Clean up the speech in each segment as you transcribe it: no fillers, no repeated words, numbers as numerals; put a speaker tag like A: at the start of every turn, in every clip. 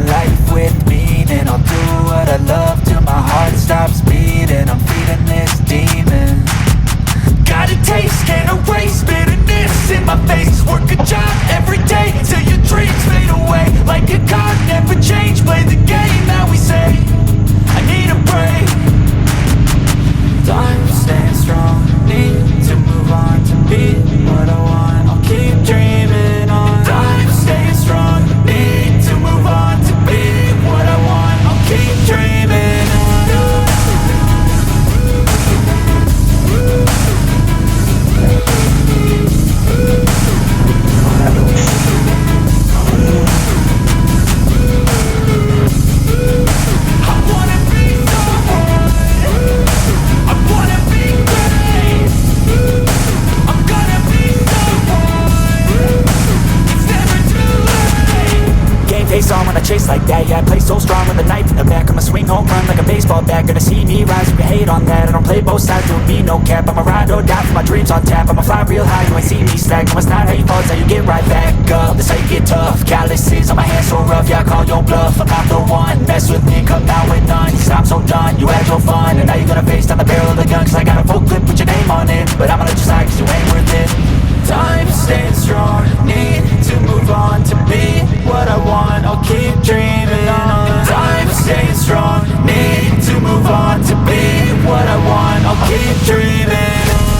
A: life with meaning. I'll do what I love till my heart stops beating. I'm feeding this demon. Got a taste, can't erase bitterness in my face. Work a job every day till your dreams fade away. Like a card, never change, play the game that we say. I need a break. Time staying strong, need to move on to be what I want. I'll keep dreaming on. Time staying strong, need to move on to be what I want. I'll keep dreaming on. Face on when I chase like that, yeah, I play so strong with a knife in the back. I'ma swing home run like a baseball bat. Gonna see me rise if you hate on that. I don't play both sides, doing me no cap. I'ma ride or die for my dreams on tap. I'ma fly real high, you ain't see me slack. No, it's not how you fall, it's how you get right back up. This how you get tough, calluses on my hands so rough. Yeah, I call your bluff, I'm not the one. Mess with me, come out with none. Cause I'm so done, you had your fun. And now you're gonna face down the barrel of the gun. Cause I got a full clip with your name on it. But I'ma let you slide cause you ain't worth it. Time staying strong, need to move on to be what I want. I'll keep dreaming on. Time staying strong, need to move on to be what I want. I'll keep dreaming on.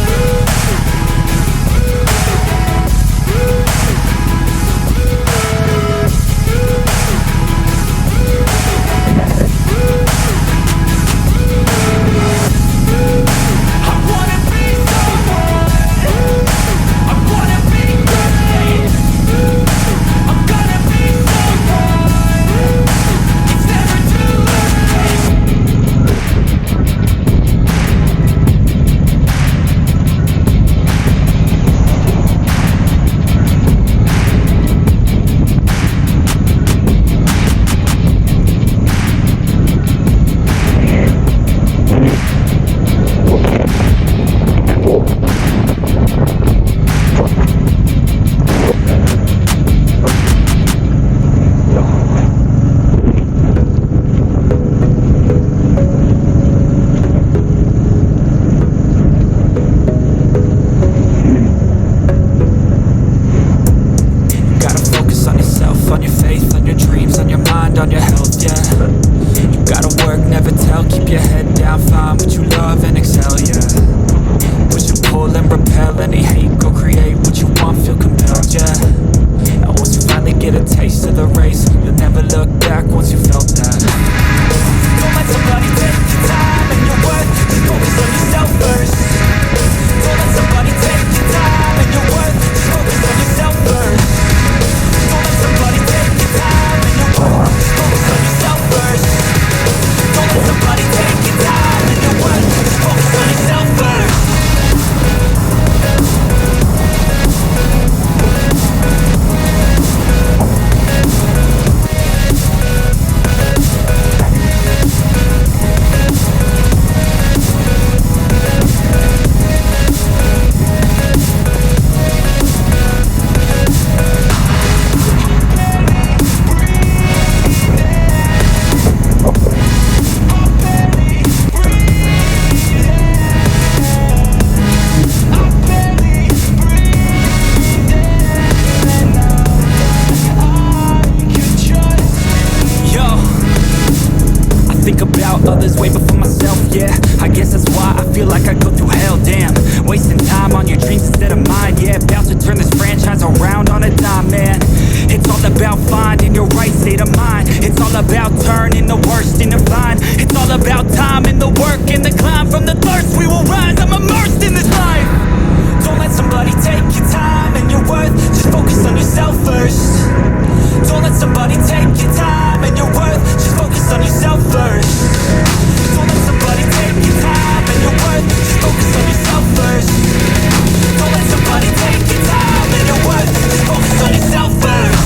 A: Others way before myself, yeah. I guess that's why I feel like I go through hell, damn. Wasting time on your dreams instead of mine, yeah. About to turn this franchise around on a dime, man. It's all about finding your right state of mind. It's all about turning the worst into fine. It's all about time and the work and the climb. From the thirst we will rise, I'm immersed in this life. Don't let somebody take your time and your worth. Just focus on yourself first. Don't let somebody take your time and your worth. Just focus on yourself first. Don't let somebody take your time and your worth. Just focus on yourself first. Don't let somebody take your time and your worth. Just focus on yourself first.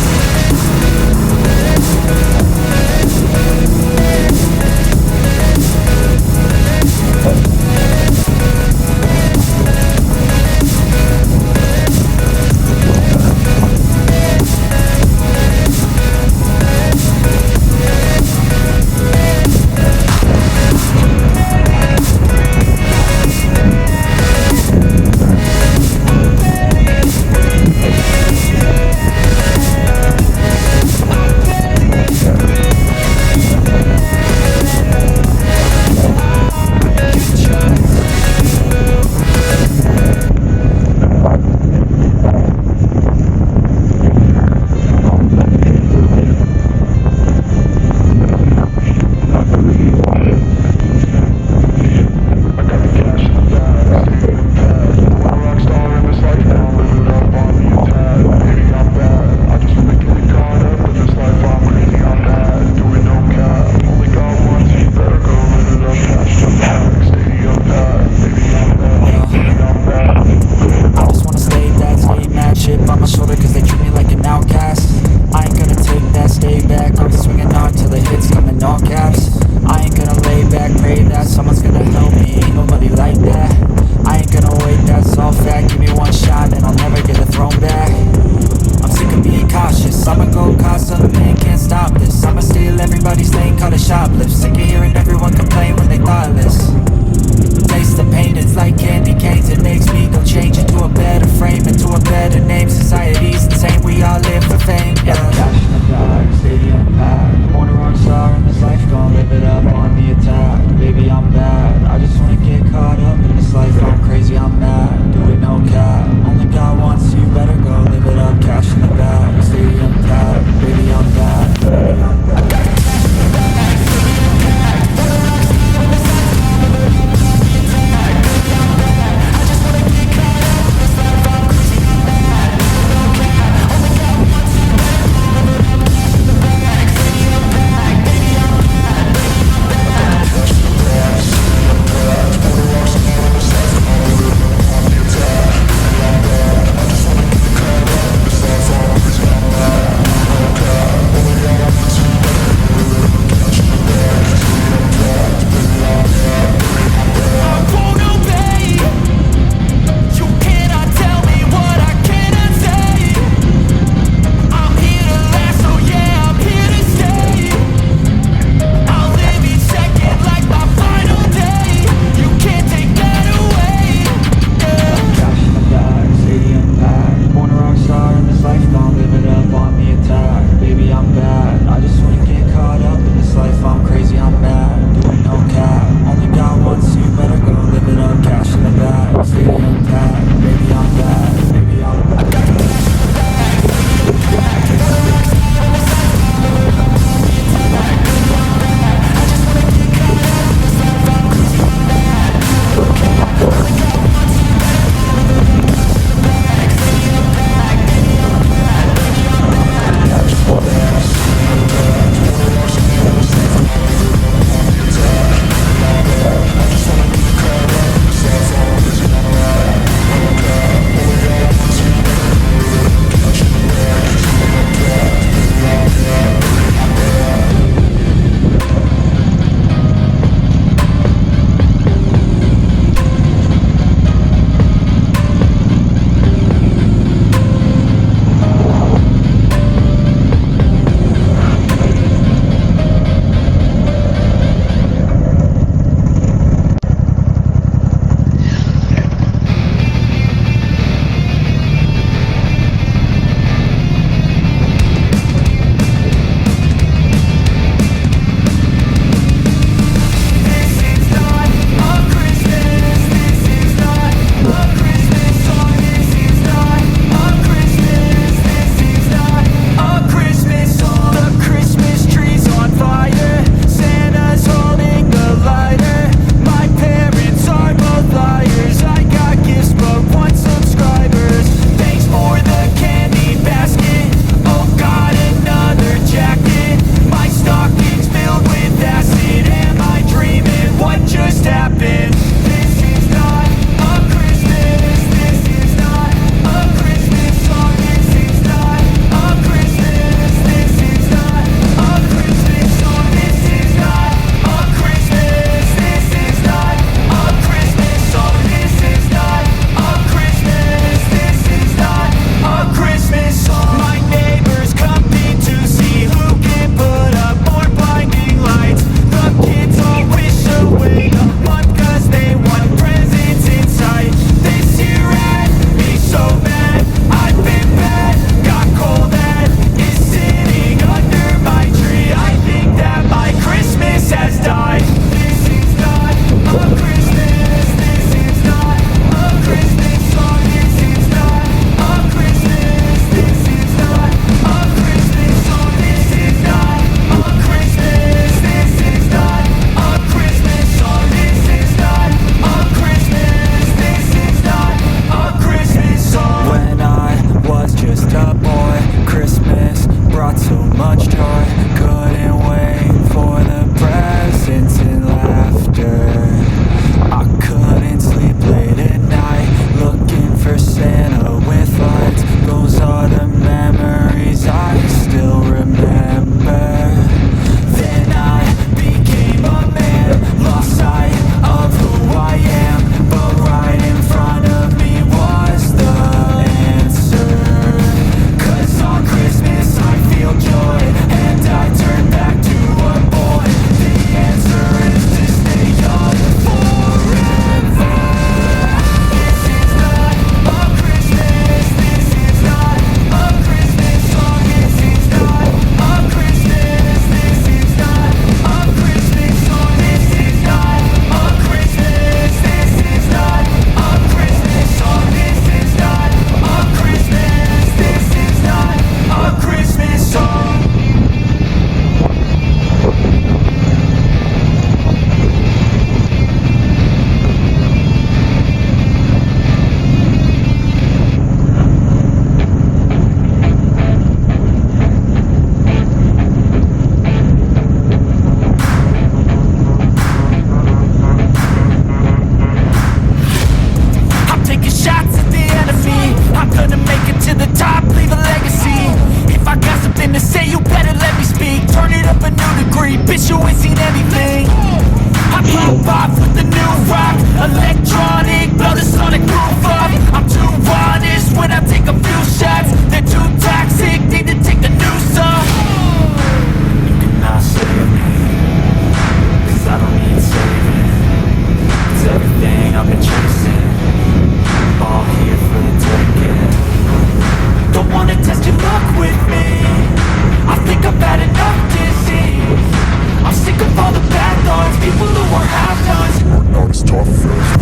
A: everybody's lane, call it shoplift. Sick of hearing everyone complain when they thoughtless. Taste the pain, it's like candy canes. It makes me go change into a better frame, into a better name. Society's insane, we all live for fame, yeah. Cash in the bag, stadium packed. Born a rock star in this life, gon' live it up on the attack. Baby, I'm bad, I just wanna get caught up in this life. I'm crazy, I'm mad, do it no cap. Only God wants you, better go live it up. Cash in the bag, stadium packed. Baby, I'm bad, baby, I'm bad. I got cash in the bag, stadium packed. Born a rock star in this life, gon' live it up on the attack. Baby, I'm bad, I just wanna get caught up in this life. I'm crazy, I'm mad, do it no cap. Only God wants you, better go live it up. Cash in the bag, stadium free, bitch, you ain't seen anything. I pop off with the new rock, electronic, blow the sonic roof up. I'm too honest when I take a few shots. They're too toxic, need to take a new song. You cannot save me, 'cause I don't need saving. It's everything I've been chasing, all here for the taking. Don't wanna test your luck with me, I think I've had enough disease. I'm sick of all the bad thoughts, people who are half-nots.
B: You're not as tough as